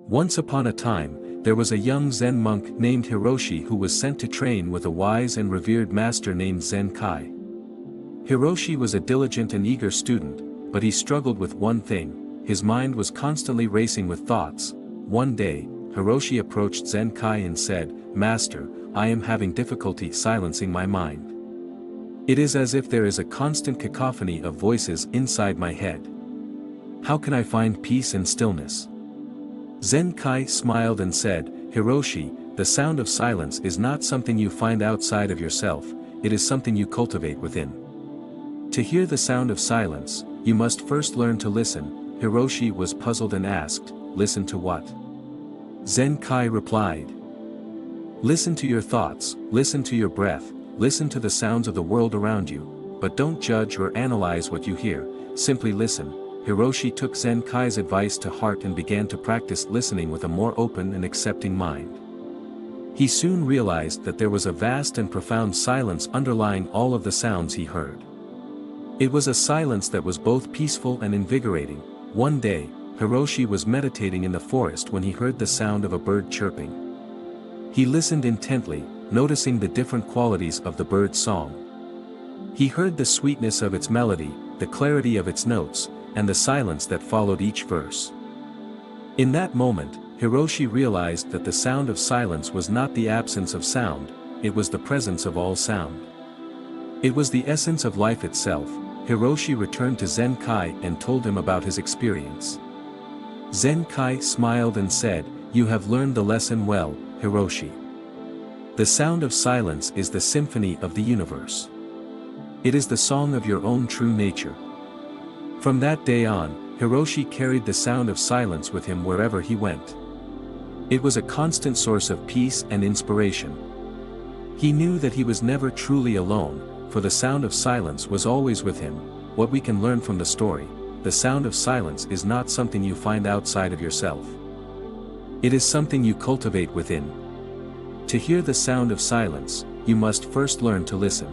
Once upon a time, there was a young Zen monk named Hiroshi who was sent to train with a wise and revered master named Zen Kai. Hiroshi was a diligent and eager student, but he struggled with one thing: his mind was constantly racing with thoughts. One day, Hiroshi approached Zen Kai and said, "Master, I am having difficulty silencing my mind. It is as if there is a constant cacophony of voices inside my head. How can I find peace and stillness?" Zen Kai smiled and said, "Hiroshi, the sound of silence is not something you find outside of yourself, it is something you cultivate within. To hear the sound of silence, you must first learn to listen." Hiroshi was puzzled and asked, "Listen to what?" Zen Kai replied, "Listen to your thoughts, listen to your breath, listen to the sounds of the world around you, but don't judge or analyze what you hear, simply listen." Hiroshi took Zen Kai's advice to heart and began to practice listening with a more open and accepting mind. He soon realized that there was a vast and profound silence underlying all of the sounds he heard. It was a silence that was both peaceful and invigorating. One day, Hiroshi was meditating in the forest when he heard the sound of a bird chirping. He listened intently, noticing the different qualities of the bird's song. He heard the sweetness of its melody, the clarity of its notes, and the silence that followed each verse. In that moment, Hiroshi realized that the sound of silence was not the absence of sound, it was the presence of all sound. It was the essence of life itself. Hiroshi returned to Zen Kai and told him about his experience. Zen Kai smiled and said, "You have learned the lesson well, Hiroshi. The sound of silence is the symphony of the universe. It is the song of your own true nature." From that day on, Hiroshi carried the sound of silence with him wherever he went. It was a constant source of peace and inspiration. He knew that he was never truly alone, for the sound of silence was always with him. What we can learn from the story: the sound of silence is not something you find outside of yourself. It is something you cultivate within. To hear the sound of silence, you must first learn to listen.